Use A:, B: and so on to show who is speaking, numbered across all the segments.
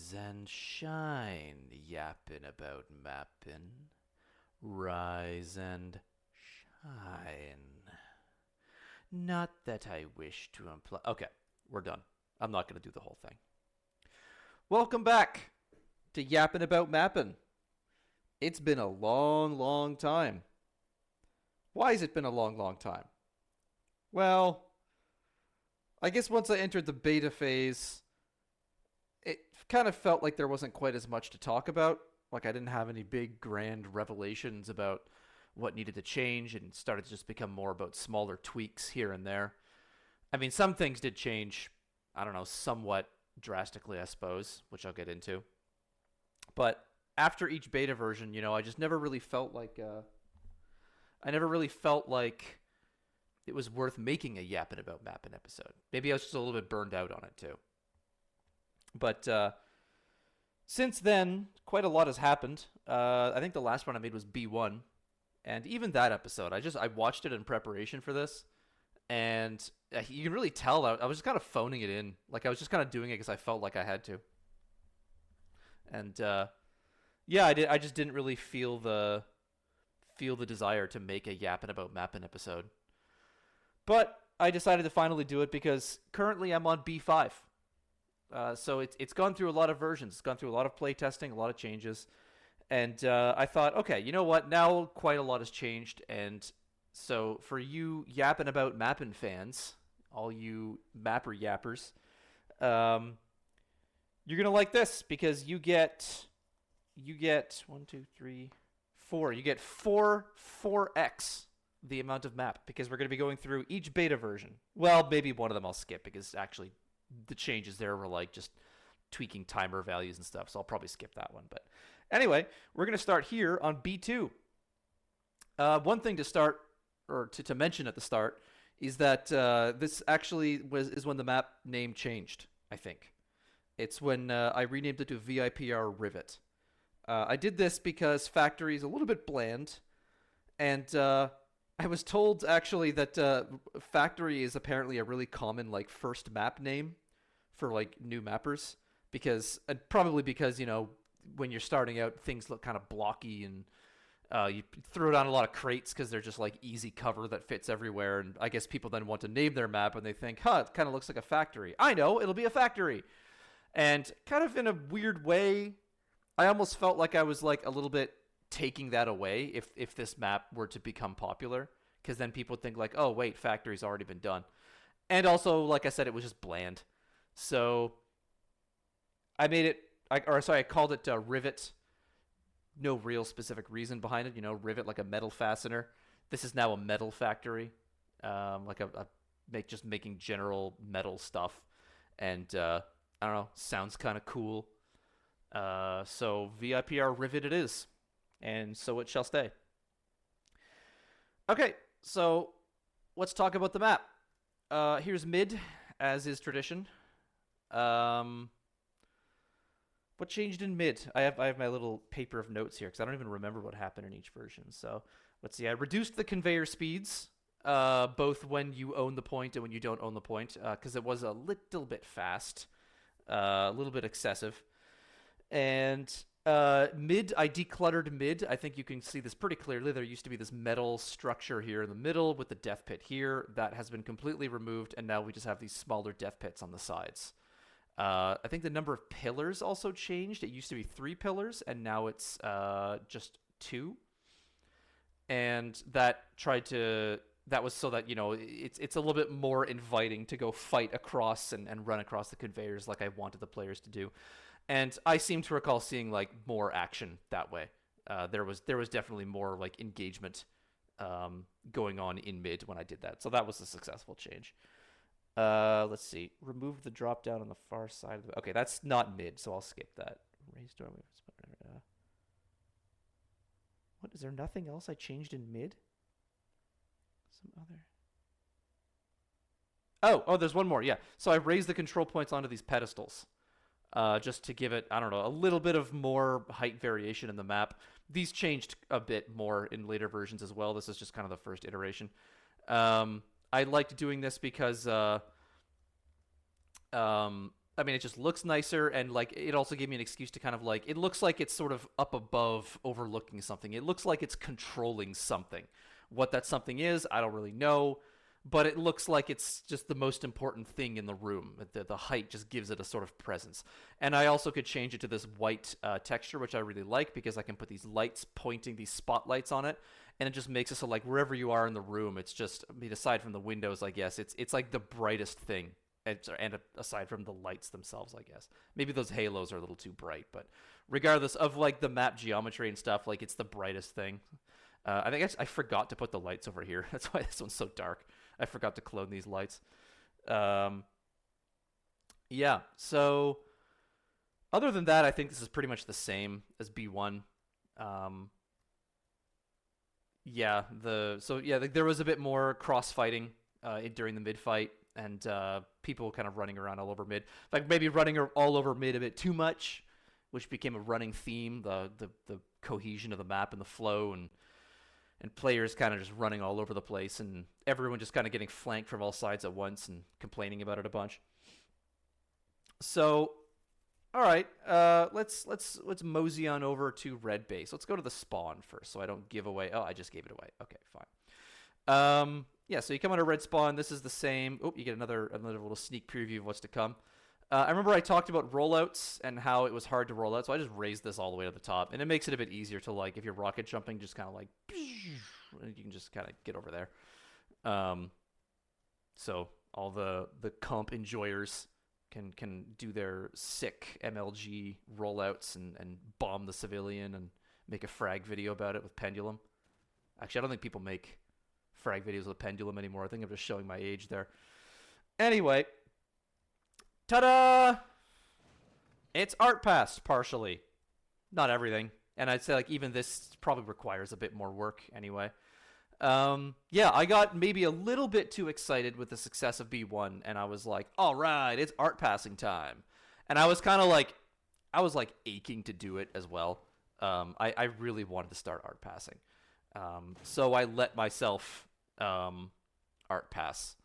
A: Rise and shine, yapping about mapping. Rise and shine. Not that I wish to imply. Okay, we're done. I'm not going to do the whole thing. Welcome back to Yapping About Mapping. It's been a long, long time. Why has it been a long, long time? Well, I guess once I entered the beta phase, it kind of felt like there wasn't quite as much to talk about. Like I didn't have any big grand revelations about what needed to change and started to just become more about smaller tweaks here and there. I mean, some things did change, I don't know, somewhat drastically, I suppose, which I'll get into. But after each beta version, I just never really felt like I never really felt like it was worth making a yapping about mapping episode. Maybe I was just a little bit burned out on it too. But since then, quite a lot has happened. I think the last one I made was B1, and even that episode, I watched it in preparation for this, and you can really tell I was just kind of phoning it in. Like I was just kind of doing it because I felt like I had to. And yeah, I did. I just didn't really feel the desire to make a yapping about mapping episode. But I decided to finally do it because currently I'm on B5. So it's gone through a lot of versions. It's gone through a lot of play testing, a lot of changes. And I thought, okay, you know what? Now quite a lot has changed. And so for you yapping about mapping fans, all you mapper yappers, you're going to like this because you get 1, 2, 3, 4. You get 4x the amount of map because we're going to be going through each beta version. Well, maybe one of them I'll skip because actually the changes there were like just tweaking timer values and stuff, so I'll probably skip that one. But anyway, we're going to start here on B2. One thing to start, or to mention at the start, is that this actually is when the map name changed, I think. It's when I renamed it to VIPR Rivet. I did this because Factory is a little bit bland, and I was told actually that Factory is apparently a really common like first map name for like new mappers because and probably because when you're starting out things look kind of blocky and you throw down a lot of crates because they're just like easy cover that fits everywhere, and I guess people then want to name their map and they think, it kind of looks like a factory. I know, it'll be a factory. And kind of in a weird way, I almost felt like I was like a little bit taking that away if this map were to become popular, because then people would think like, oh wait, factory's already been done. And also, like I said, it was just bland. So I made it, I called it Rivet. No real specific reason behind it. Rivet like a metal fastener. This is now a metal factory, like just making general metal stuff, and I don't know, sounds kind of cool. So VIPR Rivet it is, and so it shall stay. Okay, so let's talk about the map. Here's mid, as is tradition. What changed in mid? I have my little paper of notes here because I don't even remember what happened in each version. So let's see. I reduced the conveyor speeds, both when you own the point and when you don't own the point, because it was a little bit fast, a little bit excessive. And mid, I decluttered mid. I think you can see this pretty clearly. There used to be this metal structure here in the middle with the death pit here. That has been completely removed, and now we just have these smaller death pits on the sides. I think the number of pillars also changed. It used to be 3 pillars, and now it's just 2. And that was so that it's a little bit more inviting to go fight across and run across the conveyors like I wanted the players to do. And I seem to recall seeing like more action that way. There was definitely more like engagement going on in mid when I did that. So that was a successful change. Let's see. Remove the drop down on the far side of the... Okay, that's not mid, so I'll skip that. Raise door. What? Is there nothing else I changed in mid? Some other... Oh, there's one more, yeah. So I raised the control points onto these pedestals. Just to give it, I don't know, a little bit of more height variation in the map. These changed a bit more in later versions as well. This is just kind of the first iteration. I liked doing this because I mean, it just looks nicer, and like it also gave me an excuse to kind of like it looks like it's sort of up above, overlooking something. It looks like it's controlling something. What that something is, I don't really know, but it looks like it's just the most important thing in the room. The height just gives it a sort of presence. And I also could change it to this white texture, which I really like because I can put these lights pointing, these spotlights on it, and it just makes it so like wherever you are in the room, it's just, I mean, aside from the windows, I guess it's like the brightest thing. And aside from the lights themselves, I guess maybe those halos are a little too bright, but regardless of like the map geometry and stuff, like it's the brightest thing. I think I forgot to put the lights over here. That's why this one's so dark. I forgot to clone these lights. Yeah. So other than that, I think this is pretty much the same as B1. Um, yeah. There was a bit more cross fighting during the mid fight, and people kind of running around all over mid. Like maybe running all over mid a bit too much, which became a running theme. The cohesion of the map and the flow, and players kind of just running all over the place, and everyone just kind of getting flanked from all sides at once and complaining about it a bunch. So, all right, let's mosey on over to red base. Let's go to the spawn first, so I don't give away. Oh, I just gave it away. Okay, fine. Yeah, so you come on a red spawn. This is the same. Oh, you get another little sneak preview of what's to come. I remember I talked about rollouts and how it was hard to roll out, so I just raised this all the way to the top, and it makes it a bit easier to, like, if you're rocket jumping, just kind of like, you can just kind of get over there. So all the comp enjoyers can do their sick MLG rollouts and bomb the civilian and make a frag video about it with Pendulum. Actually, I don't think people make frag videos with Pendulum anymore. I think I'm just showing my age there. Anyway, ta-da! It's art passed partially. Not everything. And I'd say like even this probably requires a bit more work anyway. Yeah, I got maybe a little bit too excited with the success of B1, and I was like, all right, it's art passing time. And I was kind of like, I was like aching to do it as well. I really wanted to start art passing. So I let myself art pass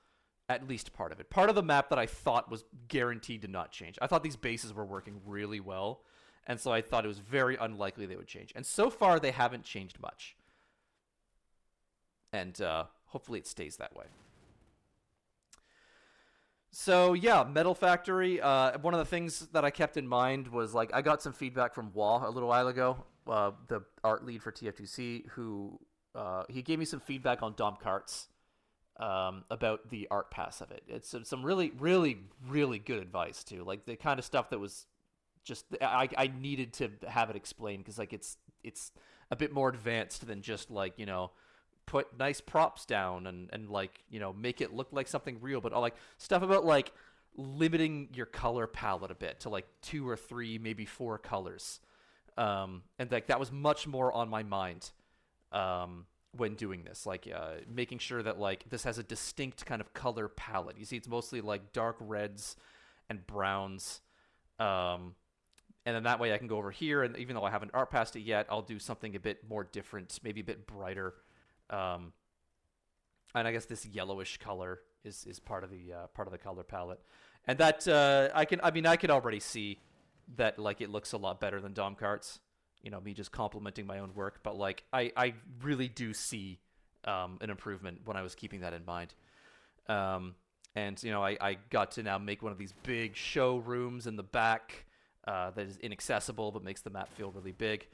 A: at least part of it. Part of the map that I thought was guaranteed to not change. I thought these bases were working really well, and so I thought it was very unlikely they would change. And so far, they haven't changed much. And hopefully it stays that way. So yeah, Metal Factory. One of the things that I kept in mind was like I got some feedback from Wah a little while ago, the art lead for TF2C, who he gave me some feedback on Dom Karts about the art pass of it. It's some really, really, really good advice too. Like the kind of stuff that was just I needed to have it explained because like it's a bit more advanced than just like, you know, put nice props down and like, you know, make it look like something real, but all like stuff about like limiting your color palette a bit to like 2 or 3, maybe 4 colors. And like that was much more on my mind when doing this, like making sure that like this has a distinct kind of color palette. You see, it's mostly like dark reds and browns. And then that way I can go over here, and even though I haven't art passed it yet, I'll do something a bit more different, maybe a bit brighter. And I guess this yellowish color is part of the color palette, and that I could already see that like it looks a lot better than Dom Karts. You know, me just complimenting my own work, but like I really do see an improvement when I was keeping that in mind. And you know, I got to now make one of these big showrooms in the back that is inaccessible but makes the map feel really big.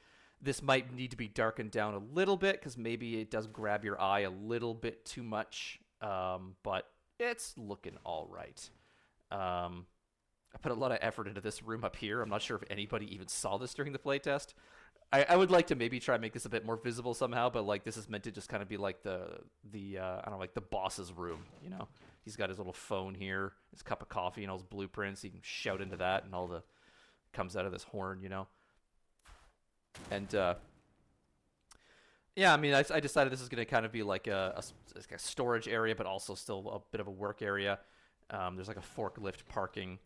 A: This might need to be darkened down a little bit because maybe it does grab your eye a little bit too much, but it's looking all right. I put a lot of effort into this room up here. I'm not sure if anybody even saw this during the playtest. I would like to maybe try and make this a bit more visible somehow, but like this is meant to just kind of be like the I don't know, like the boss's room, you know? He's got his little phone here, his cup of coffee, and all his blueprints. He can shout into that, and all the comes out of this horn, you know? And yeah, I mean, I decided this is going to kind of be like a storage area, but also still a bit of a work area. There's like a forklift parking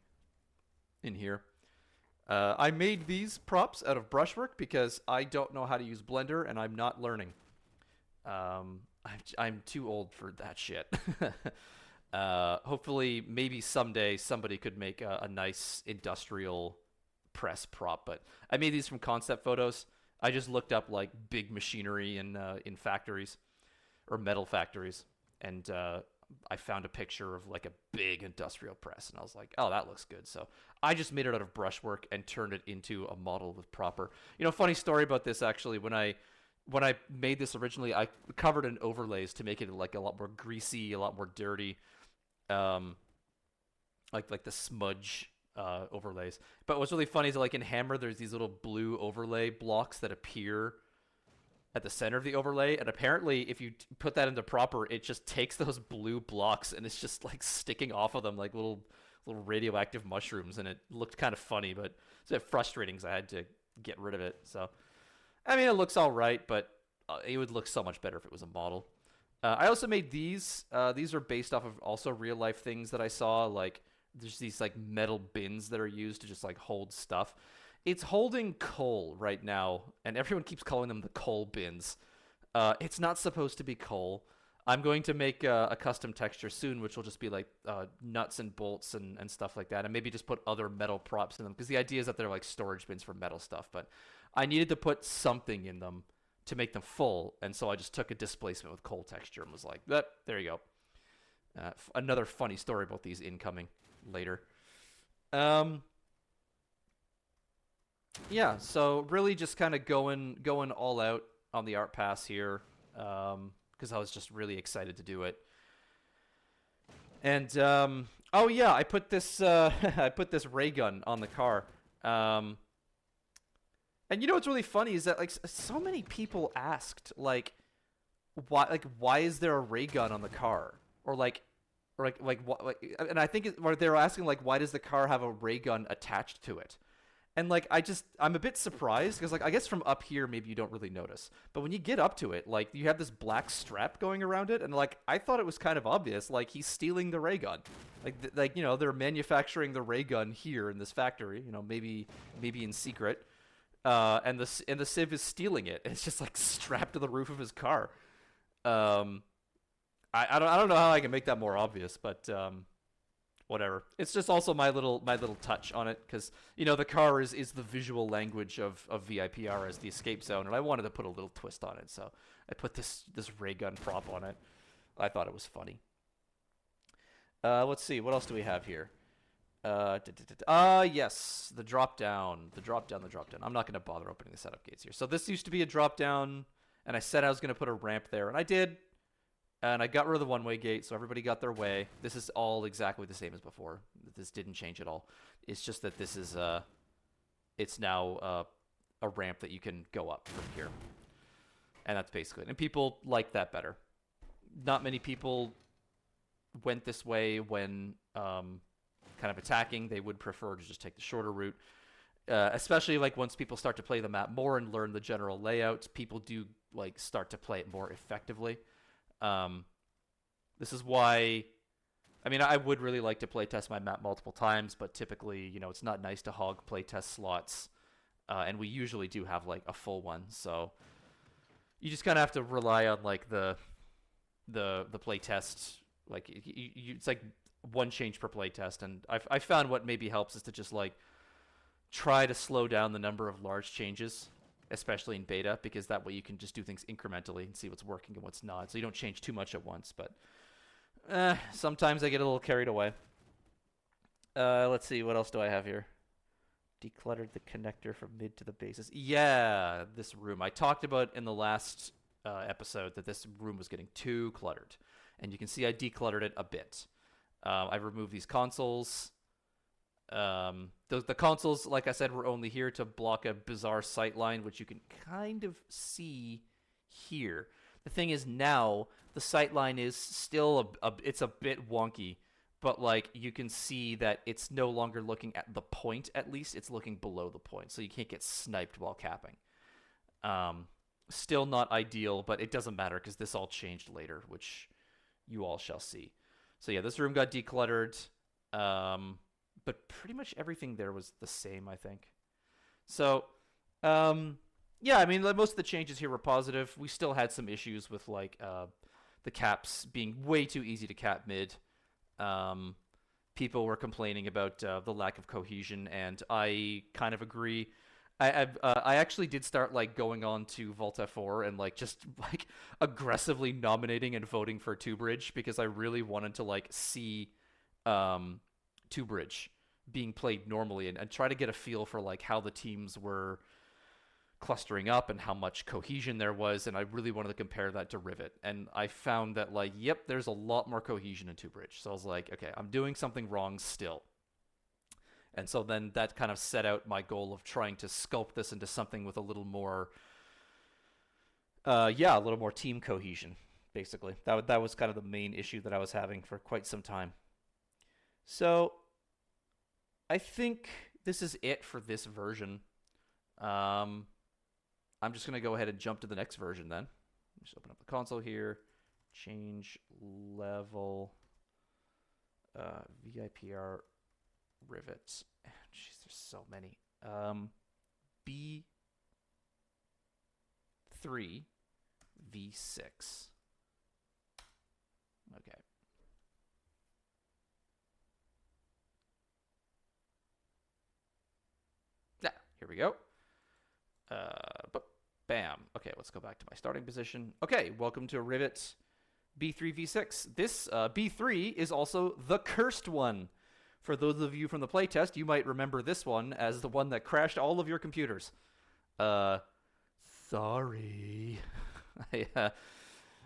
A: in here. I made these props out of brushwork because I don't know how to use Blender, and I'm not learning. I'm too old for that shit. Hopefully, maybe someday somebody could make a nice industrial press prop. But I made these from concept photos. I just looked up like big machinery in factories or metal factories, and I found a picture of like a big industrial press, and I was like, oh, that looks good. So I just made it out of brushwork and turned it into a model with proper. Funny story about this actually. When I made this originally, I covered in overlays to make it like a lot more greasy, a lot more dirty, um, like the smudge overlays. But what's really funny is like in Hammer, there's these little blue overlay blocks that appear at the center of the overlay, and apparently if you put that into proper, it just takes those blue blocks and it's just like sticking off of them like little radioactive mushrooms, and it looked kind of funny, but it's a bit frustrating because I had to get rid of it. So I mean, it looks all right, but it would look so much better if it was a model. I also made these. These are based off of also real life things that I saw. Like there's these like metal bins that are used to just like hold stuff. It's holding coal right now, and everyone keeps calling them the coal bins. It's not supposed to be coal. I'm going to make a custom texture soon, which will just be like nuts and bolts and stuff like that, and maybe just put other metal props in them, because the idea is that they're like storage bins for metal stuff. But I needed to put something in them to make them full, and so I just took a displacement with coal texture and was like, there you go. Another funny story about these incoming later. Yeah, so really just kind of going all out on the art pass here, because I was just really excited to do it. And oh yeah, I put this I put this ray gun on the car. And what's really funny is that like so many people asked why is there a ray gun on the car, or what, and I think or they were asking like why does the car have a ray gun attached to it. And like I'm a bit surprised because like I guess from up here maybe you don't really notice, but when you get up to it, like you have this black strap going around it, and like I thought it was kind of obvious, like he's stealing the ray gun, they're manufacturing the ray gun here in this factory, maybe in secret, and the Civ is stealing it. It's just like strapped to the roof of his car. I don't know how I can make that more obvious, but whatever. It's just also my little touch on it, because the car is the visual language of VIPR as the escape zone, and I wanted to put a little twist on it, so I put this ray gun prop on it. I thought it was funny. Let's see, what else do we have here? Yes, the drop down. I'm not going to bother opening the setup gates here. So this used to be a drop down, and I said I was going to put a ramp there, and I did. And I got rid of the one-way gate, so everybody got their way. This is all exactly the same as before. This didn't change at all. It's just that this is it's now a ramp that you can go up from here, and that's basically it. And people like that better. Not many people went this way when kind of attacking. They would prefer to just take the shorter route. Especially like once people start to play the map more and learn the general layout, people do like start to play it more effectively. This is why, I mean, I would really like to playtest my map multiple times, but typically, it's not nice to hog playtest slots, and we usually do have like a full one, so you just kind of have to rely on like the playtest. Like it's like one change per playtest, and I found what maybe helps is to just like try to slow down the number of large changes, especially in beta, because that way you can just do things incrementally and see what's working and what's not, so you don't change too much at once. But sometimes I get a little carried away. Let's see, what else do I have here? Decluttered the connector from mid to the bases. Yeah, this room. I talked about in the last episode that this room was getting too cluttered, and you can see I decluttered it a bit. I removed these consoles. The consoles, like I said, were only here to block a bizarre sight line, which you can kind of see here. The thing is, now the sight line is still it's a bit wonky, but like you can see that it's no longer looking at the point. At least it's looking below the point, so you can't get sniped while capping. Still not ideal, but it doesn't matter because this all changed later, which you all shall see. So yeah, this room got decluttered. But pretty much everything there was the same, I think. So, yeah, I mean, most of the changes here were positive. We still had some issues with, like, the caps being way too easy to cap mid. People were complaining about the lack of cohesion, and I kind of agree. I actually did start like going on to Volta 4 and like just like aggressively nominating and voting for Two Bridge because I really wanted to like see Two Bridge being played normally and try to get a feel for like how the teams were clustering up and how much cohesion there was, and I really wanted to compare that to Rivet, and I found that like, yep, there's a lot more cohesion in Two Bridge. So I was like, okay, I'm doing something wrong still. And so then that kind of set out my goal of trying to sculpt this into something with a little more, a little more team cohesion. Basically, that was kind of the main issue that I was having for quite some time. So I think this is it for this version. Um, I'm just gonna go ahead and jump to the next version then. Just open up the console here, change level, VIPR rivets. Jeez, there's so many. B3 V6. Okay. Yeah, here we go. Bam. Okay, let's go back to my starting position. Okay, welcome to Rivet B3 V6. This B3 is also the cursed one. For those of you from the playtest, you might remember this one as the one that crashed all of your computers. Sorry.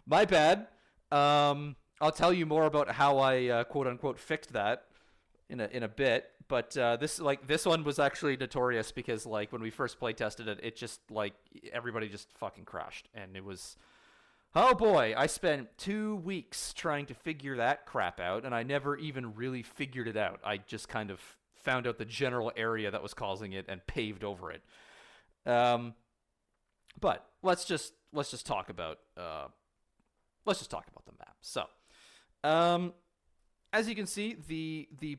A: My bad. I'll tell you more about how I quote unquote fixed that in a bit. But this one was actually notorious because like when we first play tested it, it just like everybody just fucking crashed, and it was, oh boy, I spent 2 weeks trying to figure that crap out, and I never even really figured it out. I just kind of found out the general area that was causing it and paved over it. But let's just talk about the map. So, as you can see, the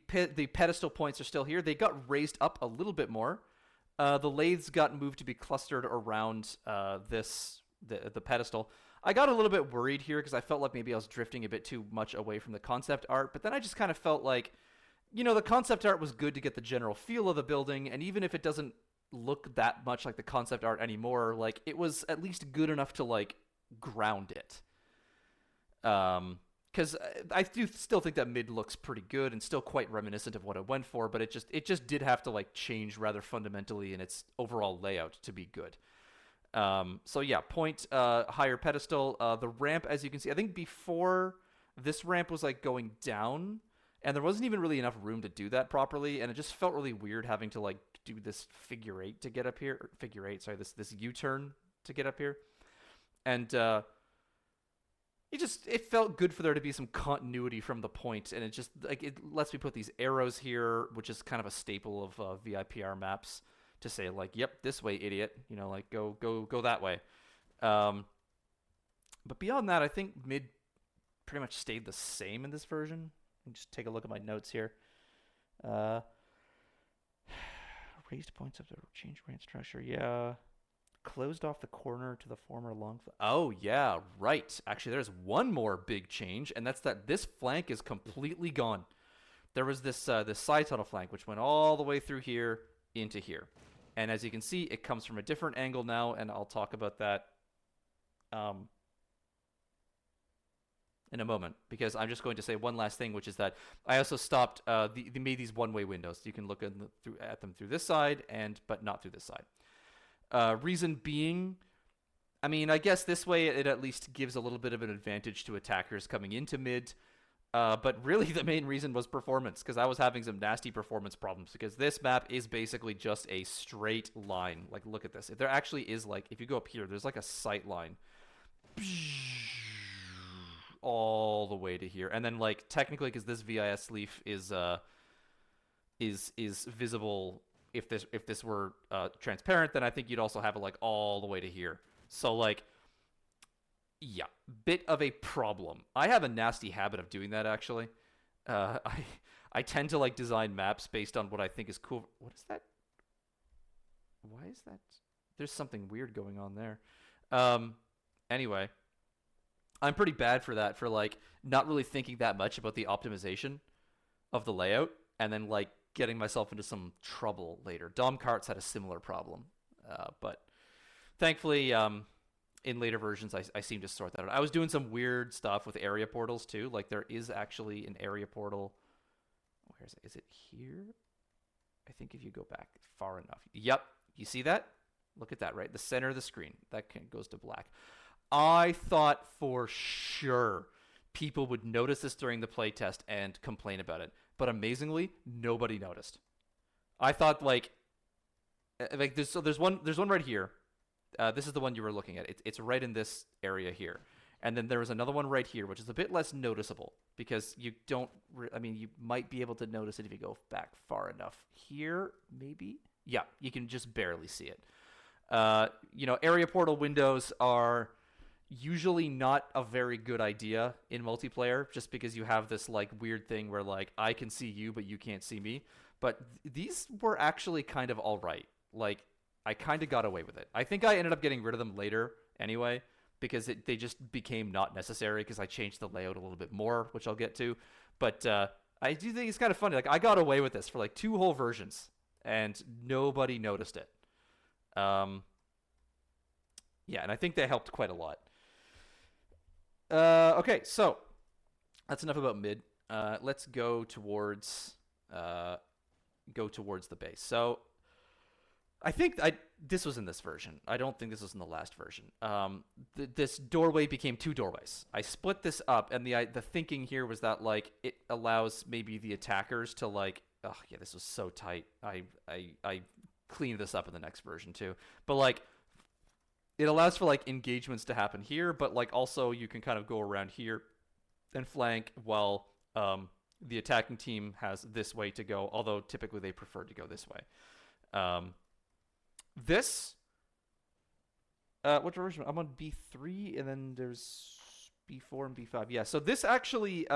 A: pedestal points are still here. They got raised up a little bit more. The lathes got moved to be clustered around the pedestal. I got a little bit worried here because I felt like maybe I was drifting a bit too much away from the concept art, but then I just kind of felt like, the concept art was good to get the general feel of the building, and even if it doesn't look that much like the concept art anymore, like it was at least good enough to like ground it. Because I do still think that mid looks pretty good and still quite reminiscent of what I went for, but it just did have to like change rather fundamentally in its overall layout to be good. So yeah, point higher pedestal. The ramp, as you can see, I think before this ramp was like going down, and there wasn't even really enough room to do that properly, and it just felt really weird having to like do this figure eight to get up here. Figure eight, sorry, this U-turn to get up here, and it felt good for there to be some continuity from the point, and it just like it lets me put these arrows here, which is kind of a staple of VIPR maps, to say like, yep, this way, idiot, like go that way. But beyond that, I think mid pretty much stayed the same in this version. Just take a look at my notes here. Raised points of the change range structure, yeah. Closed off the corner to the former long flank. Oh, yeah, right. Actually, there's one more big change, and that's that this flank is completely gone. There was this side tunnel flank, which went all the way through here into here. And as you can see, it comes from a different angle now, and I'll talk about that in a moment, because I'm just going to say one last thing, which is that I also stopped, they made these one-way windows. You can look at them through this side, but not through this side. Reason being, I mean, I guess this way it at least gives a little bit of an advantage to attackers coming into mid. But really the main reason was performance, because I was having some nasty performance problems, because this map is basically just a straight line. Like, look at this. If there actually is, like, if you go up here, there's like a sight line all the way to here. And then, like, technically, because this VIS leaf is visible. If this were transparent, then I think you'd also have it like all the way to here. So like, yeah, bit of a problem. I have a nasty habit of doing that, actually. I tend to like design maps based on what I think is cool. What is that? Why is that? There's something weird going on there. Anyway, I'm pretty bad for that, for like not really thinking that much about the optimization of the layout, and then like getting myself into some trouble later. Dom Carts had a similar problem, but thankfully, in later versions, I seem to sort that out. I was doing some weird stuff with area portals too. Like there is actually an area portal. Where is it? Is it here? I think if you go back far enough. Yep. You see that? Look at that, right? The center of the screen. That goes to black. I thought for sure people would notice this during the playtest and complain about it. But amazingly, nobody noticed. I thought like there's one right here. This is the one you were looking at. It's right in this area here. And then there is another one right here, which is a bit less noticeable because you don't. I mean, you might be able to notice it if you go back far enough. Here, maybe. Yeah, you can just barely see it. Area portal windows are usually not a very good idea in multiplayer, just because you have this like weird thing where like I can see you, but you can't see me. But these were actually kind of all right. Like I kind of got away with it. I think I ended up getting rid of them later anyway, because they just became not necessary because I changed the layout a little bit more, which I'll get to. But I do think it's kind of funny. Like I got away with this for like 2 whole versions, and nobody noticed it. Yeah, and I think they helped quite a lot. Okay, so that's enough about mid. Let's go towards the base. So I think this was in this version. I don't think this was in the last version. This doorway became 2 doorways. I split this up, and the thinking here was that like it allows maybe the attackers to like. Oh yeah, this was so tight. I cleaned this up in the next version too. But like, it allows for like engagements to happen here, but like also you can kind of go around here and flank while the attacking team has this way to go. Although typically they prefer to go this way. Which version? I'm on B3, and then there's B4 and B5. Yeah, so this actually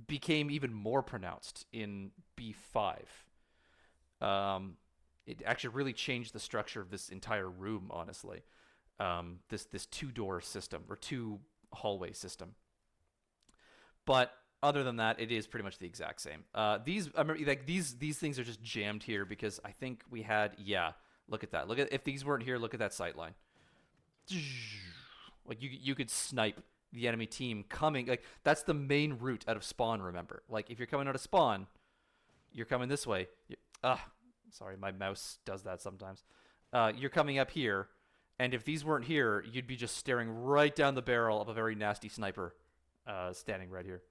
A: became even more pronounced in B5. It actually really changed the structure of this entire room, honestly. This 2-door system, or 2 hallway system. But other than that, it is pretty much the exact same. I remember, like these things are just jammed here because I think we had, yeah. Look at that. If these weren't here, look at that sight line. Like you could snipe the enemy team coming. Like that's the main route out of spawn, remember. Like if you're coming out of spawn, you're coming this way. Sorry, my mouse does that sometimes. You're coming up here, and if these weren't here, you'd be just staring right down the barrel of a very nasty sniper standing right here.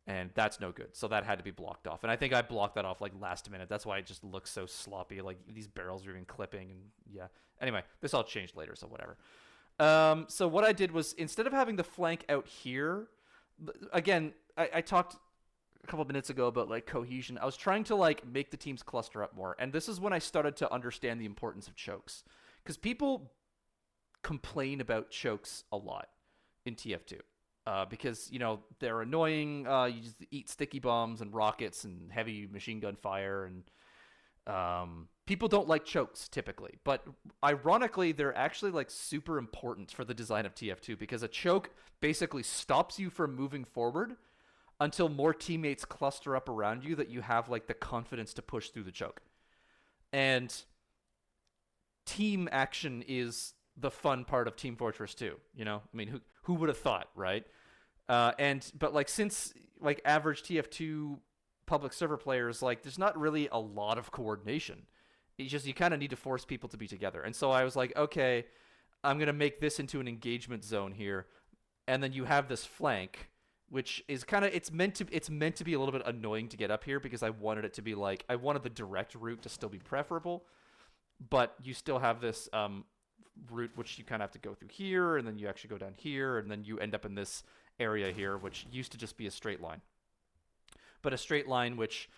A: And that's no good. So that had to be blocked off. And I think I blocked that off like last minute. That's why it just looks so sloppy. Like these barrels are even clipping. And yeah. Anyway, this all changed later, so whatever. So what I did was, instead of having the flank out here, again, I talked a couple of minutes ago about like cohesion. I was trying to like make the teams cluster up more. And this is when I started to understand the importance of chokes. Because people complain about chokes a lot in TF2. Because, they're annoying. You just eat sticky bombs and rockets and heavy machine gun fire. And people don't like chokes, typically. But ironically, they're actually, like, super important for the design of TF2. Because a choke basically stops you from moving forward until more teammates cluster up around you that you have, like, the confidence to push through the choke. And team action is the fun part of Team Fortress 2, I mean, who would have thought, right? But like, since like average TF2 public server players, like there's not really a lot of coordination. It's just, you kind of need to force people to be together. And so I was like, okay, I'm going to make this into an engagement zone here. And then you have this flank, which is kind of, it's meant to be a little bit annoying to get up here, because I wanted it to be like, I wanted the direct route to still be preferable, but you still have this route which you kind of have to go through here, and then you actually go down here, and then you end up in this area here, which used to just be a straight line. But a straight line which,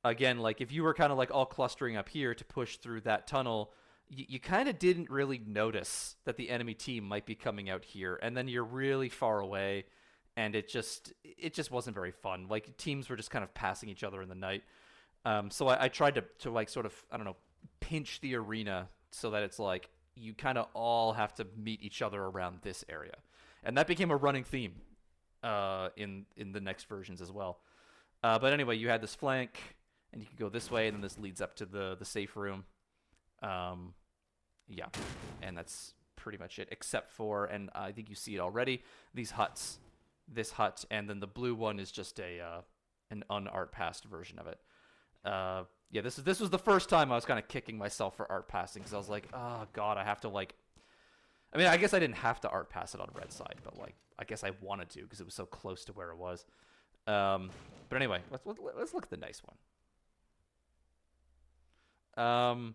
A: again, like if you were kind of like all clustering up here to push through that tunnel, you kind of didn't really notice that the enemy team might be coming out here, and then you're really far away, and it just wasn't very fun. Like teams were just kind of passing each other in the night. So I tried to like sort of, I don't know, pinch the arena so that it's like you kind of all have to meet each other around this area.
B: and that became a running theme in the next versions as well. But anyway, you had this flank, and you could go this way, and then this leads up to the safe room. Yeah, and that's pretty much it, except for, and I think you see it already, these huts. This hut, and then the blue one is just an unart passed version of it. Yeah, this was the first time I was kind of kicking myself for art passing, because I was like, oh god, I have to like. I mean, I guess I didn't have to art pass it on red side, but like, I guess I wanted to because it was so close to where it was. But anyway, let's look at the nice one.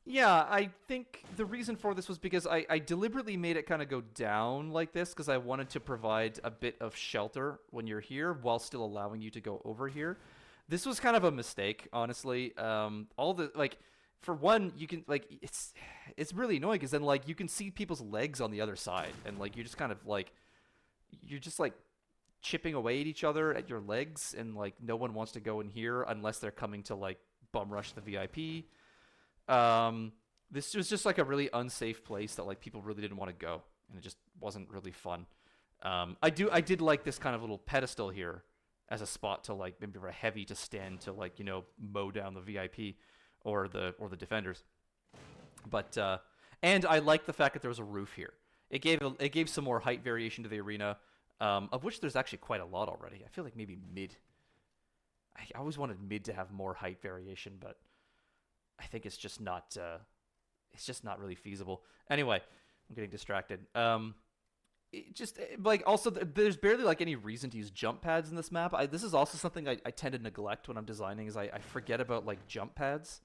B: Yeah, I think the reason for this was because I deliberately made it kind of go down like this because I wanted to provide a bit of shelter when you're here while still allowing you to go over here. This was kind of a mistake, honestly. All the like, for one, you can like it's really annoying because then like you can see people's legs on the other side, and like you're just kind of like chipping away at each other at your legs, and like no one wants to go in here unless they're coming to like bum rush the VIP. This was just like a really unsafe place that like people really didn't want to go, and it just wasn't really fun. I did like this kind of little pedestal here as a spot to like maybe for a heavy to stand to like, you know, mow down the VIP or the defenders. But and I like the fact that there was a roof here. It gave some more height variation to the arena, of which there's actually quite a lot already. I feel like maybe mid. I always wanted mid to have more height variation, but I think it's just not really feasible. Anyway, I'm getting distracted. Like also there's barely like any reason to use jump pads in this map. This is also something I tend to neglect when I'm designing, is I forget about like jump pads.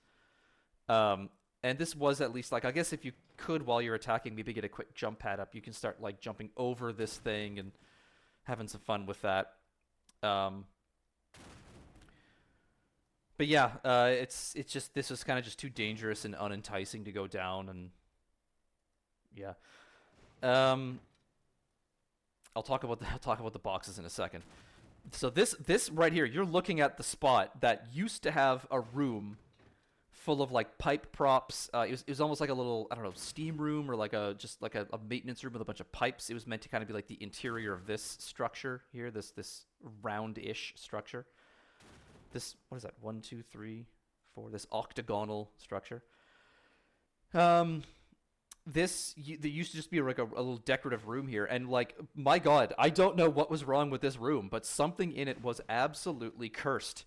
B: And this was at least like, I guess if you could while you're attacking maybe get a quick jump pad up, you can start like jumping over this thing and having some fun with that. But yeah, it's just, this was kind of just too dangerous and unenticing to go down, and yeah. I'll talk about the boxes in a second. So this right here, you're looking at the spot that used to have a room full of like pipe props. It was almost like a little, I don't know, steam room or like a maintenance room with a bunch of pipes. It was meant to kind of be like the interior of this structure here, this round-ish structure. This, what is that? 1, 2, 3, 4. This octagonal structure. This there used to just be like a little decorative room here, and like, my god, I don't know what was wrong with this room, but something in it was absolutely cursed,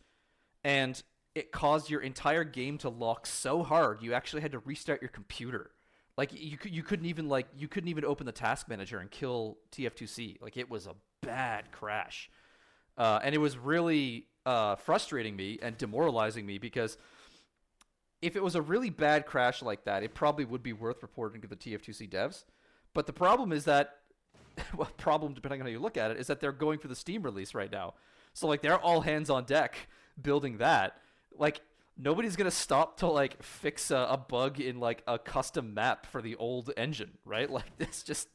B: and it caused your entire game to lock so hard you actually had to restart your computer. Like you couldn't even open the task manager and kill TF2C. Like, it was a bad crash, and it was really frustrating me and demoralizing me, because if it was a really bad crash like that, it probably would be worth reporting to the TF2C devs. But the problem is that, well, problem depending on how you look at it, is that they're going for the Steam release right now. So like, they're all hands on deck building that. Like, nobody's gonna stop to like fix a bug in like a custom map for the old engine, right? Like, it's just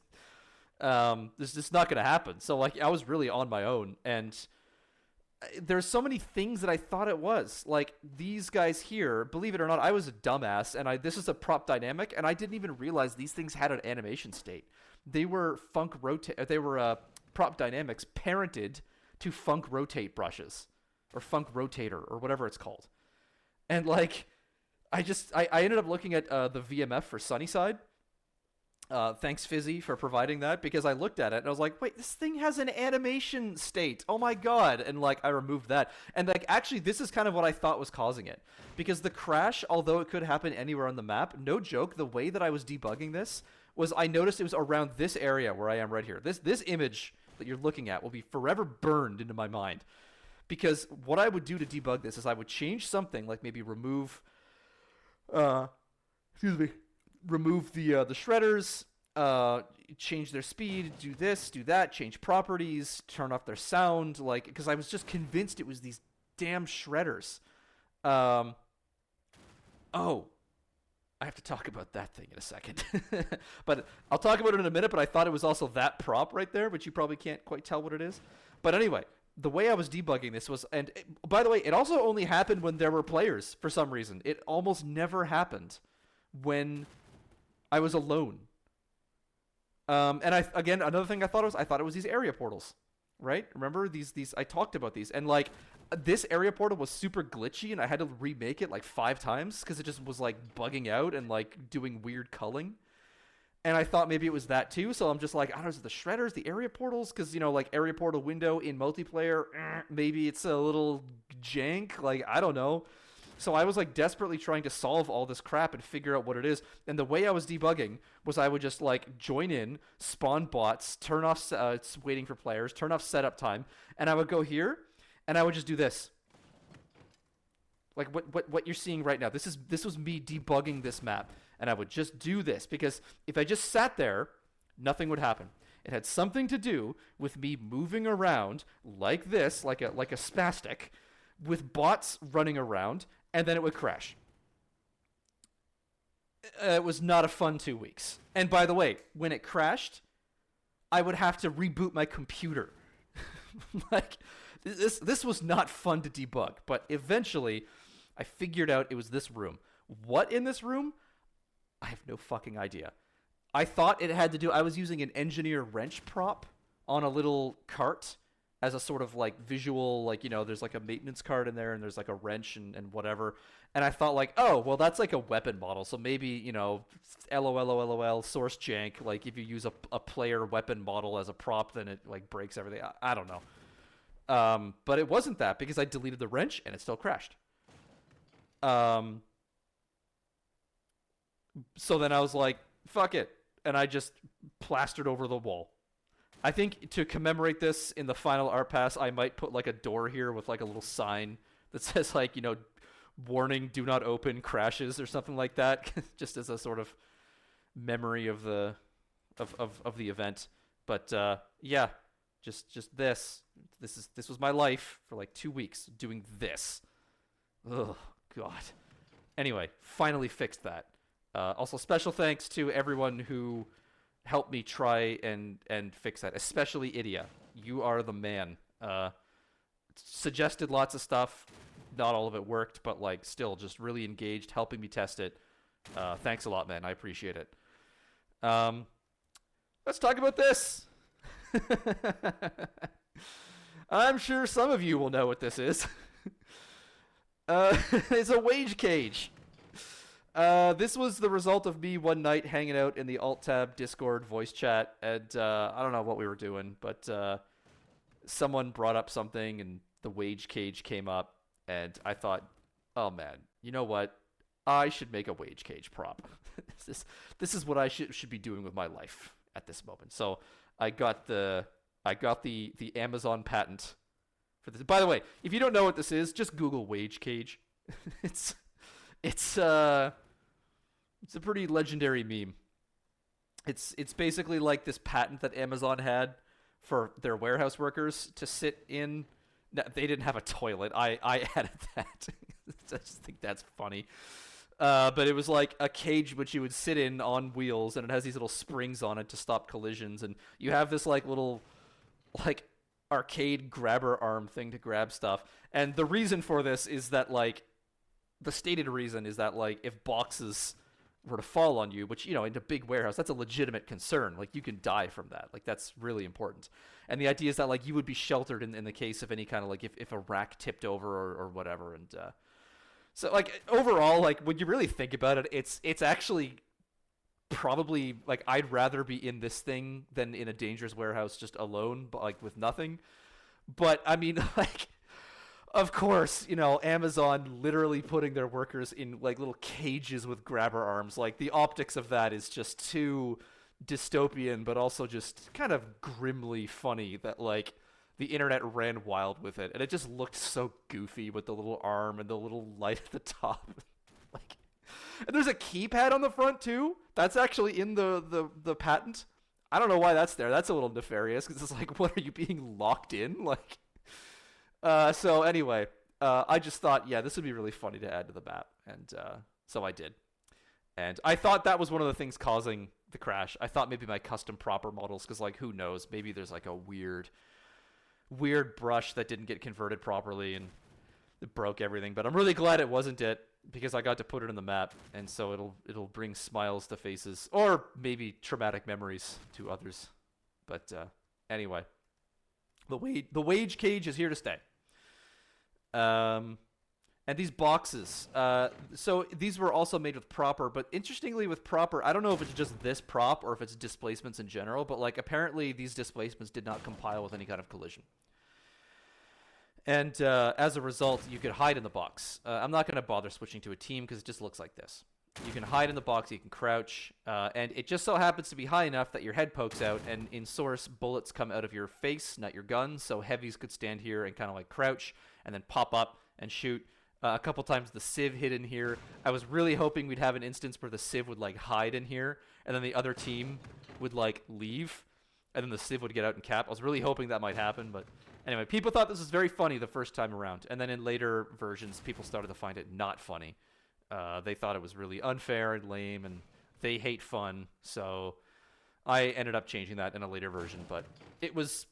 B: this is not gonna happen. So like, I was really on my own, and there's so many things that I thought it was. Like, these guys here, believe it or not, I was a dumbass, and this is a prop dynamic, and I didn't even realize these things had an animation state. They were prop dynamics parented to funk rotate brushes, or funk rotator, or whatever it's called. And like, I ended up looking at the VMF for Sunnyside. Thanks, Fizzy, for providing that, because I looked at it and I was like, wait, this thing has an animation state. Oh my god. And like, I removed that. And like, actually, this is kind of what I thought was causing it. Because the crash, although it could happen anywhere on the map, no joke, the way that I was debugging this was, I noticed it was around this area where I am right here. This image that you're looking at will be forever burned into my mind. Because what I would do to debug this is I would change something, like maybe remove the shredders, change their speed, do this, do that, change properties, turn off their sound, like, because I was just convinced it was these damn shredders. Oh, I have to talk about that thing in a second. But I'll talk about it in a minute, but I thought it was also that prop right there, but you probably can't quite tell what it is. But anyway, the way I was debugging this was, and by the way, it also only happened when there were players for some reason. It almost never happened when I was alone. And again, another thing I thought it was these area portals, right? Remember these I talked about these, and like this area portal was super glitchy, and I had to remake it like 5 times because it just was like bugging out and like doing weird culling. And I thought maybe it was that too, so I'm just like, I don't know, is it the shredders, the area portals? Because, you know, like area portal window in multiplayer, maybe it's a little jank, like, I don't know. So I was like desperately trying to solve all this crap and figure out what it is. And the way I was debugging was I would just like join in, spawn bots, turn off waiting for players, turn off setup time, and I would go here and I would just do this. Like what you're seeing right now. This was me debugging this map, and I would just do this because if I just sat there, nothing would happen. It had something to do with me moving around like this, like a spastic, with bots running around, and then it would crash. It was not a fun 2 weeks. And by the way, when it crashed, I would have to reboot my computer. Like this was not fun to debug, but eventually I figured out it was this room. What in this room? I have no fucking idea. I thought it had to do... I was using an engineer wrench prop on a little cart as a sort of like visual, like, you know, there's like a maintenance cart in there and there's like a wrench and whatever. And I thought like, oh, well, that's like a weapon model. So maybe, you know, LOL, source jank. Like if you use a player weapon model as a prop, then it like breaks everything. I don't know. But it wasn't that because I deleted the wrench and it still crashed. So then I was like, fuck it. And I just plastered over the wall. I think to commemorate this in the final art pass, I might put like a door here with like a little sign that says like, you know, warning, do not open, crashes or something like that. Just as a sort of memory of the event. But yeah, just this was my life for like 2 weeks doing this. Oh God. Anyway, finally fixed that. Also, special thanks to everyone who helped me try and fix that, especially Idia. You are the man. Suggested lots of stuff. Not all of it worked, but like still just really engaged, helping me test it. Thanks a lot, man. I appreciate it. Let's talk about this. I'm sure some of you will know what this is. It's a wage cage. This was the result of me one night hanging out in the Alt-Tab Discord voice chat, and I don't know what we were doing, but someone brought up something, and the wage cage came up, and I thought, oh man, you know what? I should make a wage cage prop. This is what I should be doing with my life at this moment. So I got the Amazon patent for this. By the way, if you don't know what this is, just Google wage cage. It's a pretty legendary meme. It's basically like this patent that Amazon had for their warehouse workers to sit in. No, they didn't have a toilet. I added that. I just think that's funny. But it was like a cage which you would sit in on wheels, and it has these little springs on it to stop collisions, and you have this like little like arcade grabber arm thing to grab stuff. And the reason for this is that like the stated reason is that like if boxes were to fall on you, which, you know, in a big warehouse, that's a legitimate concern. Like you can die from that. Like that's really important. And the idea is that like you would be sheltered in the case of any kind of like if a rack tipped over or whatever. And so like overall, like when you really think about it, it's actually probably like I'd rather be in this thing than in a dangerous warehouse just alone, but like with nothing. But I mean, like, of course, you know, Amazon literally putting their workers in like little cages with grabber arms. Like the optics of that is just too dystopian, but also just kind of grimly funny that like the internet ran wild with it. And it just looked so goofy with the little arm and the little light at the top. Like, and there's a keypad on the front too. That's actually in the patent. I don't know why that's there. That's a little nefarious because it's like, what, are you being locked in? Like, so anyway, I just thought, yeah, this would be really funny to add to the map, and so I did. And I thought that was one of the things causing the crash. I thought maybe my custom proper models, because like who knows, maybe there's like a weird brush that didn't get converted properly and it broke everything. But I'm really glad it wasn't it. because I got to put it in the map, and so it'll bring smiles to faces, or maybe traumatic memories to others. But anyway, the wage cage is here to stay. And these boxes, so these were also made with proper, but interestingly with proper, I don't know if it's just this prop or if it's displacements in general, but like apparently these displacements did not compile with any kind of collision. And as a result, you could hide in the box. I'm not going to bother switching to a team because it just looks like this. You can hide in the box, you can crouch, and it just so happens to be high enough that your head pokes out, and in Source, bullets come out of your face, not your gun, so heavies could stand here and kind of like crouch and then pop up and shoot. A couple times the Civ hid in here. I was really hoping we'd have an instance where the Civ would like hide in here, and then the other team would like leave, and then the Civ would get out and cap. I was really hoping that might happen, but anyway, people thought this was very funny the first time around, and then in later versions, people started to find it not funny. They thought it was really unfair and lame, and they hate fun, so I ended up changing that in a later version, but it was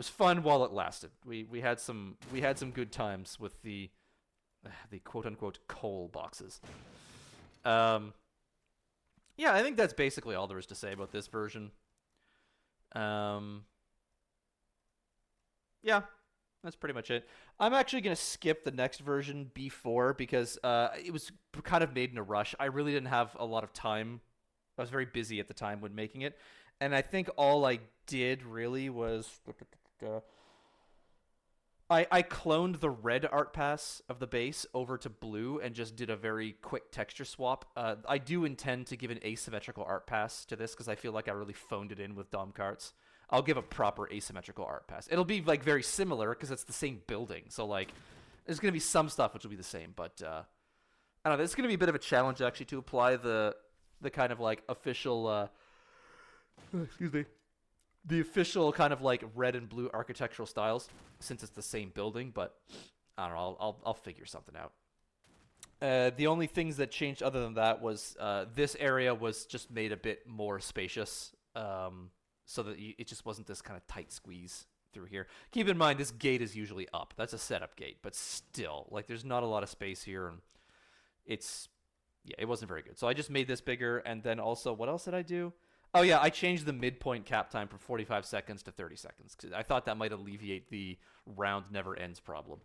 B: fun while it lasted. We had some good times with the quote-unquote coal boxes. Yeah, I think that's basically all there is to say about this version. Yeah, that's pretty much it. I'm actually going to skip the next version, B4, because it was kind of made in a rush. I really didn't have a lot of time. I was very busy at the time when making it. And I think all I did really was... I cloned the red art pass of the base over to blue and just did a very quick texture swap. I do intend to give an asymmetrical art pass to this because I feel like I really phoned it in with Dom Carts. I'll give a proper asymmetrical art pass. It'll be like very similar because it's the same building. So like there's going to be some stuff which will be the same, but I don't know. It's going to be a bit of a challenge actually to apply the kind of like official excuse me. The official kind of like red and blue architectural styles, since it's the same building, but I don't know, I'll figure something out. The only things that changed other than that was this area was just made a bit more spacious, so that it just wasn't this kind of tight squeeze through here. Keep in mind, this gate is usually up. That's a setup gate, but still, like, there's not a lot of space here, and it wasn't very good. So I just made this bigger, and then also, what else did I do? Oh, yeah, I changed the midpoint cap time from 45 seconds to 30 seconds. 'Cause I thought that might alleviate the round never ends problem.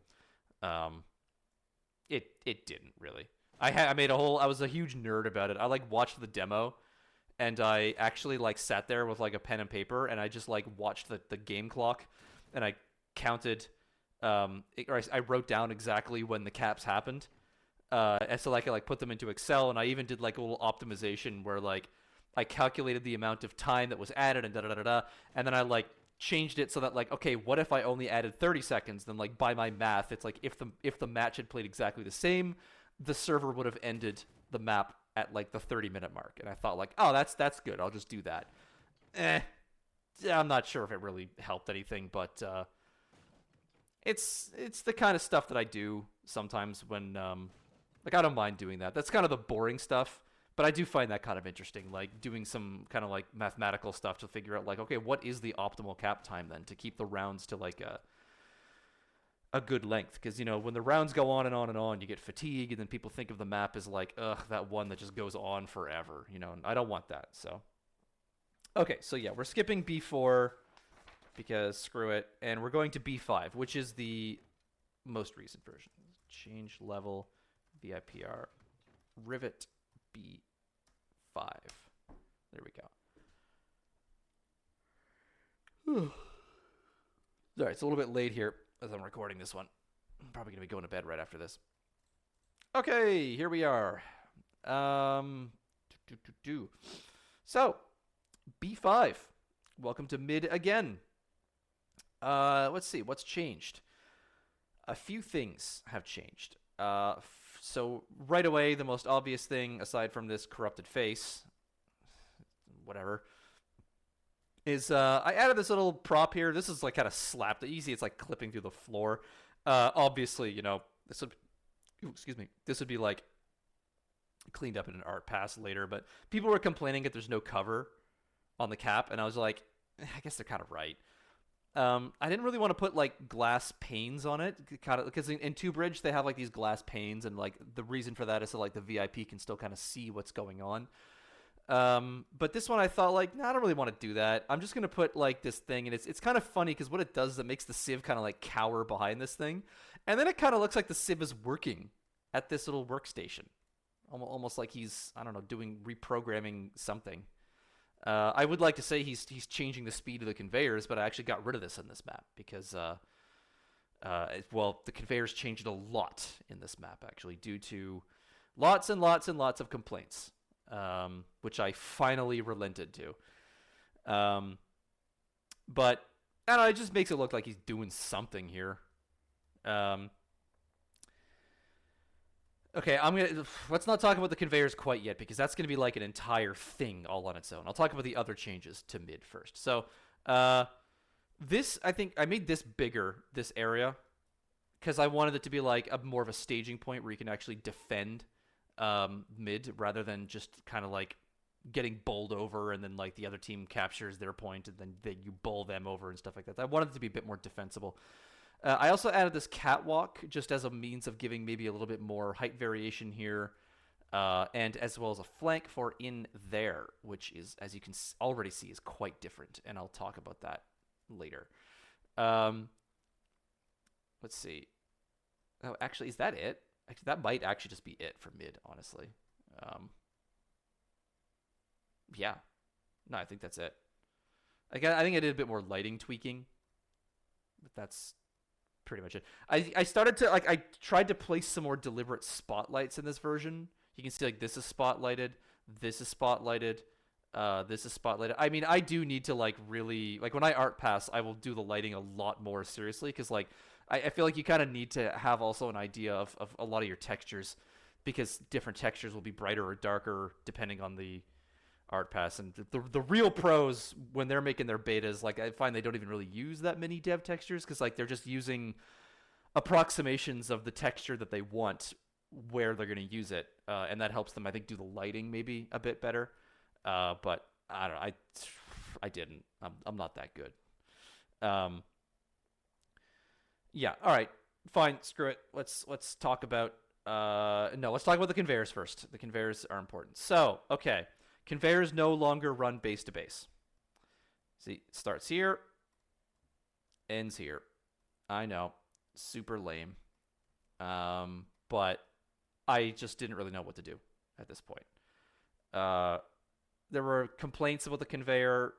B: It didn't, really. I was a huge nerd about it. I, like, watched the demo, and I actually, like, sat there with, like, a pen and paper, and I just, like, watched the game clock, and I counted, or I wrote down exactly when the caps happened, and so I could, like, put them into Excel, and I even did, like, a little optimization where, like, I calculated the amount of time that was added and da-da-da-da-da, and then I, like, changed it so that, like, okay, what if I only added 30 seconds? Then, like, by my math, it's like if the match had played exactly the same, the server would have ended the map at, like, the 30-minute mark. And I thought, like, oh, that's good. I'll just do that. I'm not sure if it really helped anything, but it's the kind of stuff that I do sometimes when, like, I don't mind doing that. That's kind of the boring stuff. But I do find that kind of interesting, like doing some kind of like mathematical stuff to figure out like, okay, what is the optimal cap time then to keep the rounds to like a good length? Because, you know, when the rounds go on and on and on, you get fatigue, and then people think of the map as like, ugh, that one that just goes on forever, you know, and I don't want that. So, okay, so yeah, we're skipping B4 because screw it, and we're going to B5, which is the most recent version. Change level, VIPR, rivet B5. There we go. All right, it's a little bit late here as I'm recording this one. I'm probably going to be going to bed right after this. Okay, here we are. So, B5. Welcome to mid again. Let's see, what's changed? A few things have changed. So right away, the most obvious thing, aside from this corrupted face, whatever, is I added this little prop here. This is like kind of slapped. Easy, it's like clipping through the floor. Obviously, you know, this would be like cleaned up in an art pass later. But people were complaining that there's no cover on the cap, and I was like, I guess they're kind of right. I didn't really want to put like glass panes on it, kind of because in Two Bridge they have like these glass panes, and like the reason for that is so like the VIP can still kind of see what's going on. But this one I thought like, nah, I don't really want to do that. I'm just gonna put like this thing, and it's kind of funny because what it does is it makes the Civ kind of like cower behind this thing, and then it kind of looks like the Civ is working at this little workstation, almost like he's, I don't know, doing reprogramming something. I would like to say he's changing the speed of the conveyors, but I actually got rid of this in this map because well, the conveyors changed a lot in this map actually due to lots and lots and lots of complaints, which I finally relented to. But I don't know, it just makes it look like he's doing something here. Okay, let's not talk about the conveyors quite yet because that's gonna be like an entire thing all on its own. I'll talk about the other changes to mid first. So, this, I think I made this bigger, this area, because I wanted it to be like a more of a staging point where you can actually defend mid rather than just kind of like getting bowled over and then like the other team captures their point and then you bowl them over and stuff like that. I wanted it to be a bit more defensible. I also added this catwalk just as a means of giving maybe a little bit more height variation here, and as well as a flank for in there, which is, as you can already see, is quite different, and I'll talk about that later. Let's see. Oh, actually, is that it? Actually, that might actually just be it for mid, honestly. Yeah. No, I think that's it. I think I did a bit more lighting tweaking, but that's pretty much it. I started to like, I tried to place some more deliberate spotlights in this version. You can see like this is spotlighted, this is spotlighted, this is spotlighted. I mean, I do need to like really like when I art pass, I will do the lighting a lot more seriously because like I feel like you kind of need to have also an idea of a lot of your textures because different textures will be brighter or darker depending on the art pass. And the real pros, when they're making their betas, like I find they don't even really use that many dev textures because like they're just using approximations of the texture that they want where they're going to use it, and that helps them, I think, do the lighting maybe a bit better. But I don't know, I didn't. I'm not that good. Yeah, all right, fine, screw it. Let's talk about no, let's talk about the conveyors first. The conveyors are important. So, okay. Conveyors no longer run base to base. See, it starts here, ends here. I know, super lame. But I just didn't really know what to do at this point. There were complaints about the conveyor,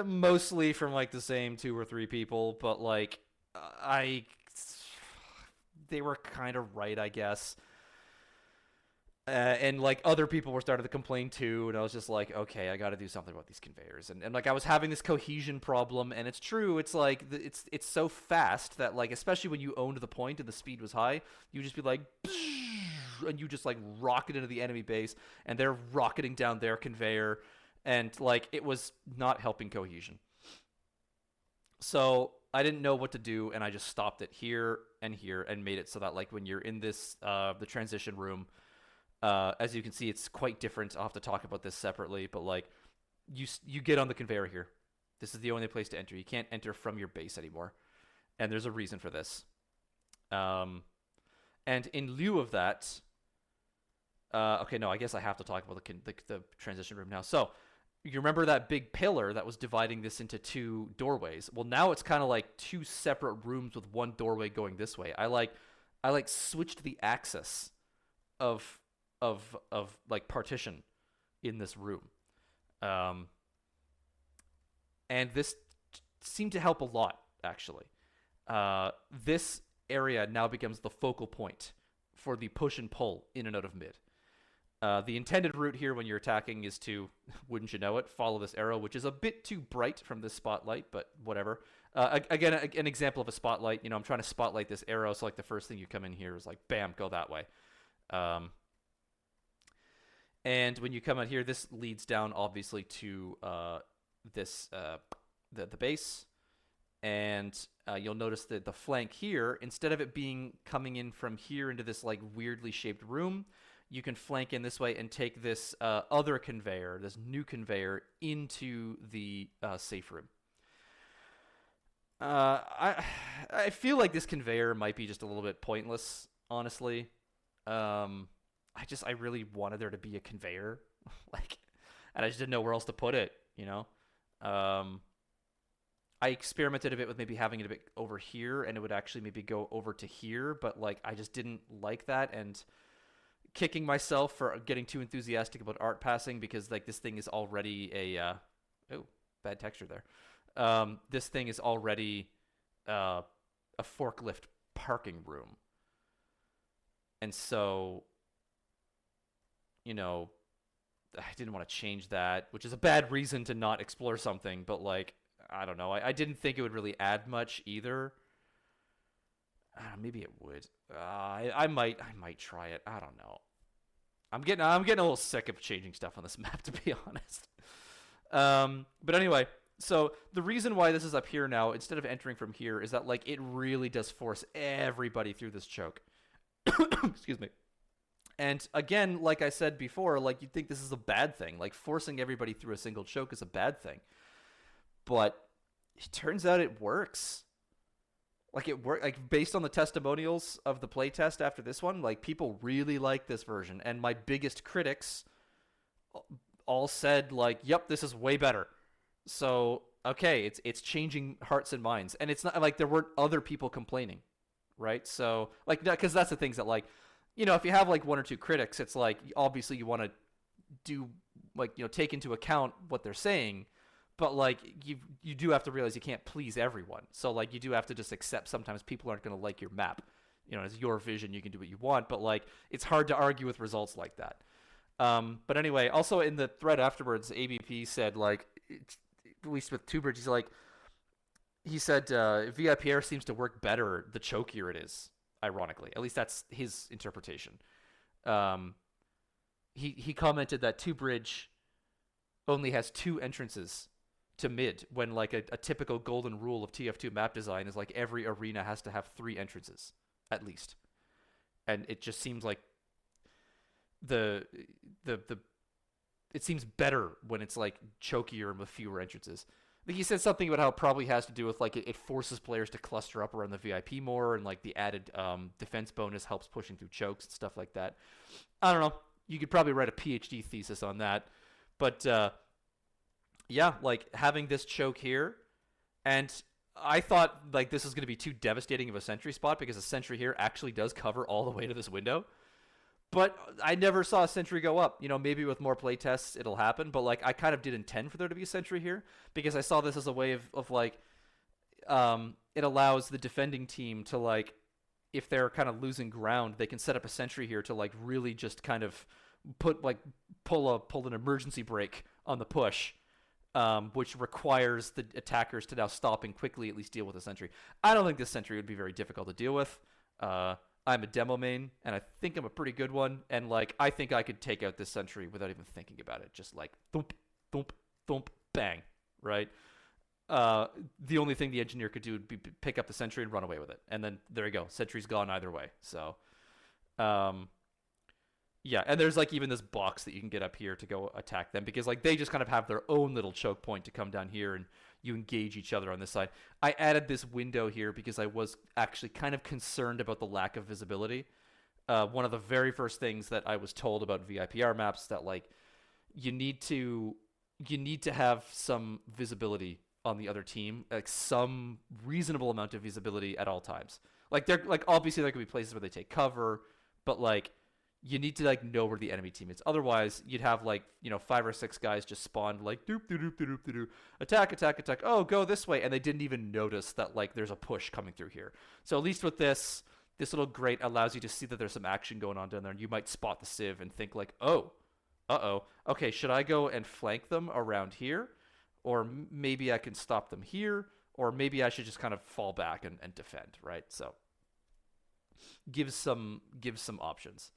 B: mostly from like the same 2 or 3 people, but like they were kind of right, I guess. And like other people were starting to complain too, and I was just like, okay, I got to do something about these conveyors. And like I was having this cohesion problem, and it's true. It's like it's so fast that like especially when you owned the point and the speed was high, you just be like, and you just like rocket into the enemy base, and they're rocketing down their conveyor, and like it was not helping cohesion. So I didn't know what to do, and I just stopped it here and made it so that like when you're in this the transition room. As you can see, it's quite different. I'll have to talk about this separately, but like you get on the conveyor here. This is the only place to enter. You can't enter from your base anymore, and there's a reason for this. And in lieu of that, okay, no, I guess I have to talk about the transition room now. So you remember that big pillar that was dividing this into 2 doorways? Well, now it's kind of like 2 separate rooms with 1 doorway going this way. I like switched the axis of like partition in this room, and this seemed to help a lot actually. This area now becomes the focal point for the push and pull in and out of mid. The intended route here when you're attacking is to, wouldn't you know it, follow this arrow, which is a bit too bright from this spotlight, but whatever. Again, an example of a spotlight, you know, I'm trying to spotlight this arrow, so like the first thing you come in here is like, bam, go that way. And when you come out here, this leads down obviously to the base, and you'll notice that the flank here, instead of it being coming in from here into this like weirdly shaped room, you can flank in this way and take this other conveyor, this new conveyor, into the safe room. I I feel like this conveyor might be just a little bit pointless, honestly. Um, I really wanted there to be a conveyor, like, and I just didn't know where else to put it. You know, um, I experimented a bit with maybe having it a bit over here, and it would actually maybe go over to here, but like I just didn't like that, and kicking myself for getting too enthusiastic about art passing because like this thing is already a oh, bad texture there. This thing is already uh, a forklift parking room, and so you know I didn't want to change that, which is a bad reason to not explore something. But like I don't know, I didn't think it would really add much either. Maybe it would. I might try it. I don't know. I'm getting a little sick of changing stuff on this map, to be honest. But anyway, so the reason why this is up here now, instead of entering from here, is that like it really does force everybody through this choke. Excuse me. And again, like I said before, like you'd think this is a bad thing. Like forcing everybody through a single choke is a bad thing. But it turns out it works. Like it worked, like based on the testimonials of the playtest after this one, like people really like this version. And my biggest critics all said like, "Yep, this is way better." So okay, it's changing hearts and minds, and it's not like there weren't other people complaining, right? So like, because that's the things that like, if you have like one or two critics, it's like obviously you want to do like take into account what they're saying, but like you do have to realize you can't please everyone. So like you do have to just accept sometimes people aren't going to like your map. It's your vision, you can do what you want, but like it's hard to argue with results like that. But anyway, also in the thread afterwards, ABP said like, at least with Two Bridge, he said VIPR seems to work better the chokier it is. Ironically, at least that's his interpretation. Um, he commented that Two Bridge only has two entrances to mid when like a typical golden rule of TF2 map design is like every arena has to have three entrances at least, and it just seems like the the it seems better when it's like chokier and with fewer entrances. I think he said something about how it probably has to do with like it forces players to cluster up around the VIP more, and like the added defense bonus helps pushing through chokes and stuff like that. I don't know. You could probably write a PhD thesis on that, but yeah, like having this choke here, and I thought like this is going to be too devastating of a sentry spot because a sentry here actually does cover all the way to this window. But I never saw a sentry go up. Maybe with more playtests it'll happen. But like I kind of did intend for there to be a sentry here because I saw this as a way of like it allows the defending team to like if they're kind of losing ground, they can set up a sentry here to like really just kind of pull an emergency brake on the push. Which requires the attackers to now stop and quickly at least deal with the sentry. I don't think this sentry would be very difficult to deal with. I'm a demo main, and I think I'm a pretty good one. And like, I think I could take out this sentry without even thinking about it. Just like thump, thump, thump, bang, right? The only thing the engineer could do would be pick up the sentry and run away with it, and then there you go. Sentry's gone either way. So, yeah, and there's like even this box that you can get up here to go attack them because like they just kind of have their own little choke point to come down here and you engage each other on this side. I added this window here because I was actually kind of concerned about the lack of visibility. One of the very first things that I was told about VIPR maps that like you need to have some visibility on the other team, like some reasonable amount of visibility at all times. Like they're like obviously there could be places where they take cover, but like you need to like know where the enemy team is. Otherwise, you'd have like 5 or 6 guys just spawned like doop doop doop doop doop doop, attack attack attack. Oh, go this way, and they didn't even notice that like there's a push coming through here. So at least with this little grate allows you to see that there's some action going on down there, and you might spot the sieve and think like, oh, okay, should I go and flank them around here, or maybe I can stop them here, or maybe I should just kind of fall back and defend, right? So gives some options.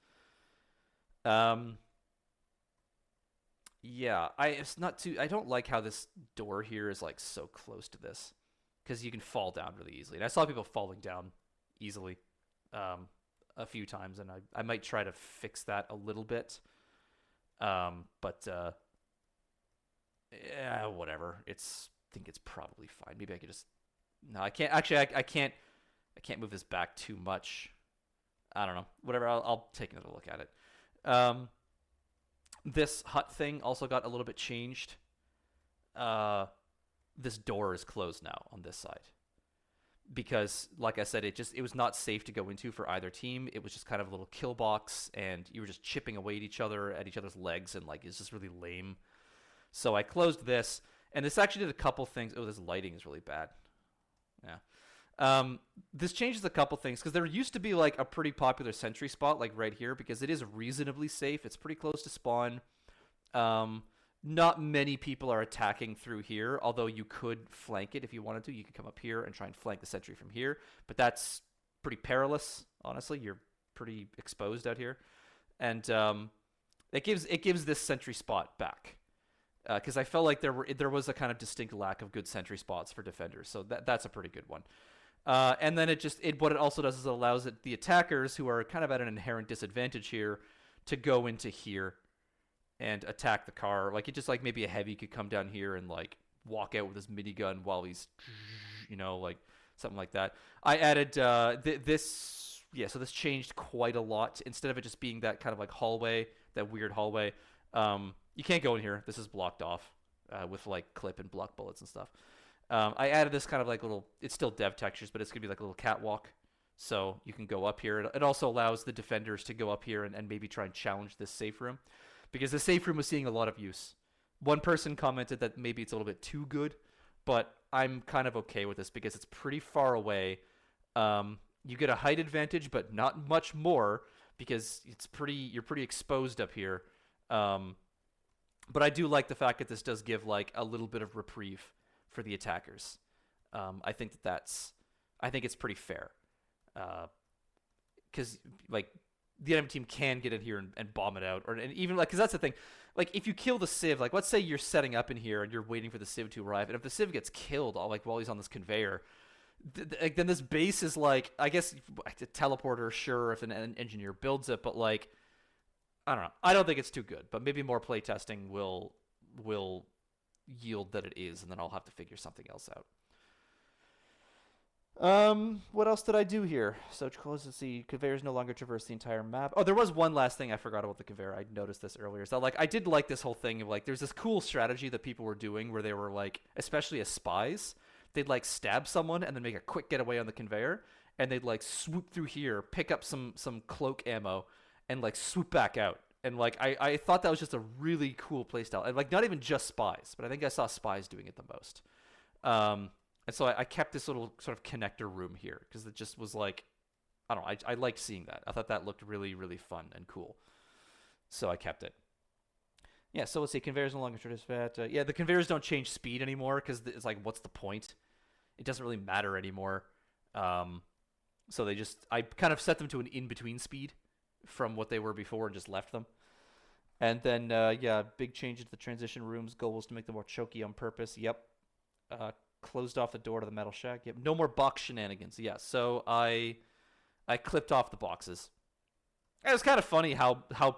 B: Yeah, I don't like how this door here is like so close to this because you can fall down really easily. And I saw people falling down easily a few times, and I might try to fix that a little bit. But yeah, whatever. I think it's probably fine. Maybe I could just No, I can't. Actually, I can't. I can't move this back too much. I don't know. Whatever. I'll take another look at it. Um, this hut thing also got a little bit changed. Uh, this door is closed now on this side because, like I said, it was not safe to go into for either team. It was just kind of a little kill box, and you were just chipping away at each other's legs, and like it's just really lame. So I closed this, and this actually did a couple things. Oh, this lighting is really bad. Yeah. This changes a couple things because there used to be like a pretty popular sentry spot like right here because it is reasonably safe. It's pretty close to spawn. Not many people are attacking through here, although you could flank it if you wanted to. You could come up here and try and flank the sentry from here, but that's pretty perilous. Honestly, you're pretty exposed out here, and it gives this sentry spot back because I felt like there was a kind of distinct lack of good sentry spots for defenders, so that's a pretty good one. And then what it also does is it allows the attackers who are kind of at an inherent disadvantage here to go into here and attack the car. Like it just like maybe a heavy could come down here and like walk out with his minigun while he's, like something like that. I added this. Yeah, so this changed quite a lot. Instead of it just being that kind of like hallway, that weird hallway, you can't go in here. This is blocked off with like clip and block bullets and stuff. I added this kind of like little, it's still dev textures, but it's going to be like a little catwalk. So you can go up here. It also allows the defenders to go up here and maybe try and challenge this safe room. Because the safe room was seeing a lot of use. One person commented that maybe it's a little bit too good, but I'm kind of okay with this because it's pretty far away. You get a height advantage, but not much more because you're pretty exposed up here. But I do like the fact that this does give like a little bit of reprieve for the attackers. I think I think it's pretty fair. Because like the enemy team can get in here and bomb it out, and even like because that's the thing. Like if you kill the civ, like let's say you're setting up in here and you're waiting for the civ to arrive, and if the civ gets killed while he's on this conveyor, then this base is like, I guess a teleporter, sure, if an engineer builds it, but like I don't know. I don't think it's too good, but maybe more playtesting will yield that it is, and then I'll have to figure something else out. What else did I do here? So close to see conveyors no longer traverse the entire map. Oh, there was one last thing I forgot about the conveyor. I noticed this earlier. So like I did like this whole thing of like there's this cool strategy that people were doing where they were like, especially as spies, they'd like stab someone and then make a quick getaway on the conveyor, and they'd like swoop through here, pick up some cloak ammo, and like swoop back out. And like I thought that was just a really cool playstyle, and like not even just spies, but I think I saw spies doing it the most. And so I kept this little sort of connector room here because it just was like, I don't know, I liked seeing that. I thought that looked really, really fun and cool. So I kept it. Yeah, so let's see, conveyors no longer traverse fat. Yeah, the conveyors don't change speed anymore because it's like, what's the point? It doesn't really matter anymore. So I kind of set them to an in-between speed from what they were before and just left them. And then, big change to the transition rooms. Goal was to make them more choky on purpose. Yep. Closed off the door to the metal shack. Yep. No more box shenanigans. Yeah. So I clipped off the boxes. It was kind of funny how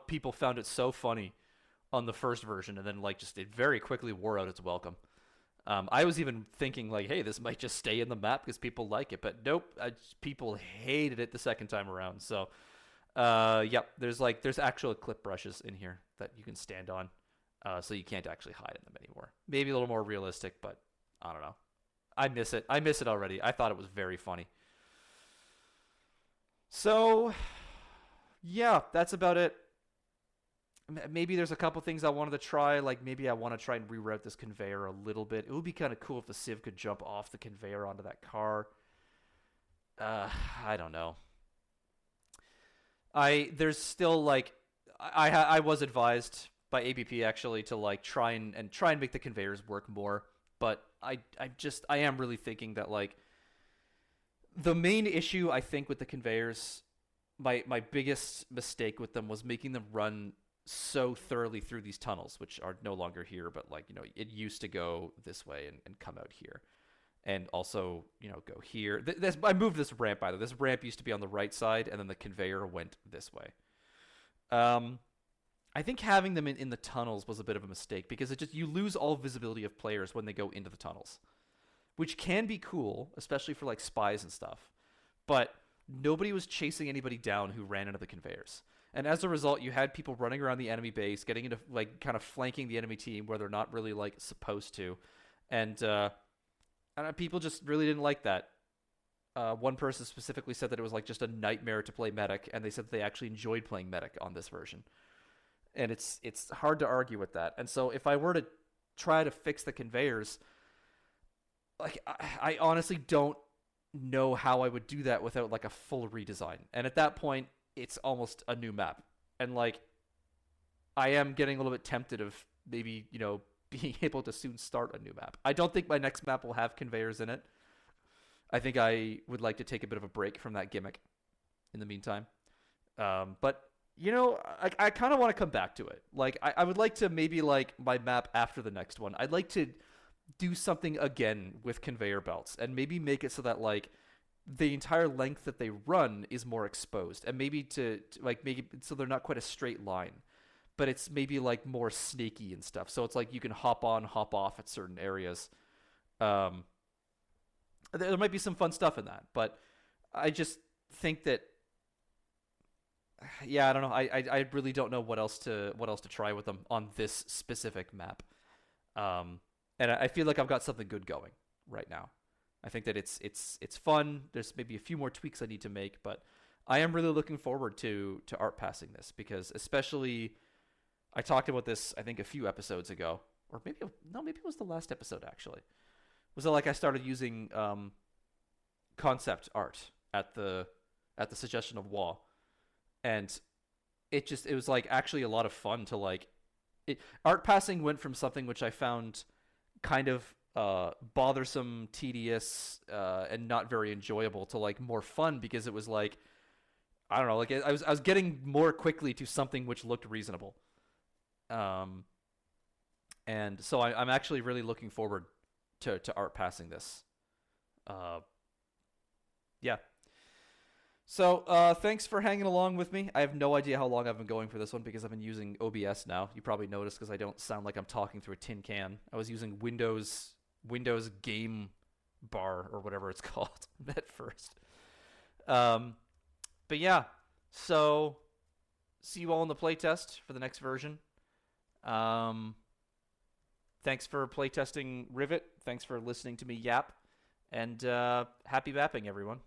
B: people found it so funny on the first version, and then like just it very quickly wore out its welcome. I was even thinking like, hey, this might just stay in the map because people like it, but nope, people hated it the second time around. So, there's actual clip brushes in here that you can stand on, so you can't actually hide in them anymore. Maybe a little more realistic, but I don't know. I miss it. I miss it already. I thought it was very funny. So, yeah, that's about it. Maybe there's a couple things I wanted to try. Like maybe I want to try and reroute this conveyor a little bit. It would be kind of cool if the civ could jump off the conveyor onto that car. I don't know. There's still like I was advised by ABP actually to like try and make the conveyors work more. But I am really thinking that like the main issue I think with the conveyors, my biggest mistake with them was making them run so thoroughly through these tunnels, which are no longer here, but like, it used to go this way and come out here. And also, go here. I moved this ramp, by the way. This ramp used to be on the right side, and then the conveyor went this way. I think having them in the tunnels was a bit of a mistake because you lose all visibility of players when they go into the tunnels. which can be cool, especially for like spies and stuff. But nobody was chasing anybody down who ran into the conveyors. And as a result, you had people running around the enemy base, getting into like kind of flanking the enemy team where they're not really like supposed to, and people just really didn't like that. One person specifically said that it was like just a nightmare to play medic, and they said that they actually enjoyed playing medic on this version. And it's hard to argue with that. And so if I were to try to fix the conveyors, like I honestly don't know how I would do that without like a full redesign. And at that point, it's almost a new map. And like I am getting a little bit tempted of maybe, being able to soon start a new map. I don't think my next map will have conveyors in it. I think I would like to take a bit of a break from that gimmick in the meantime. But I kind of want to come back to it. Like I would like to maybe like my map after the next one. I'd like to do something again with conveyor belts and maybe make it so that like the entire length that they run is more exposed, and maybe to like make it so they're not quite a straight line, but it's maybe like more snaky and stuff. So it's like you can hop on, hop off at certain areas. There might be some fun stuff in that, but I just think that yeah, I don't know. I really don't know what else to try with them on this specific map. And I feel like I've got something good going right now. I think that it's fun. There's maybe a few more tweaks I need to make, but I am really looking forward to art passing this, because especially I talked about this I think a few episodes ago, or maybe it was the last episode actually. Was it like I started using concept art at the suggestion of Wah, and it was like actually a lot of fun to like art passing went from something which I found kind of bothersome, tedious, and not very enjoyable to like more fun, because it was like I don't know, like I was getting more quickly to something which looked reasonable. And so I'm actually really looking forward to art passing this. Yeah. So thanks for hanging along with me. I have no idea how long I've been going for this one, because I've been using OBS now. You probably noticed because I don't sound like I'm talking through a tin can. I was using Windows Game Bar or whatever it's called at first. But yeah, so see you all in the playtest for the next version. Thanks for playtesting Rivet. Thanks for listening to me yap. And happy mapping, everyone.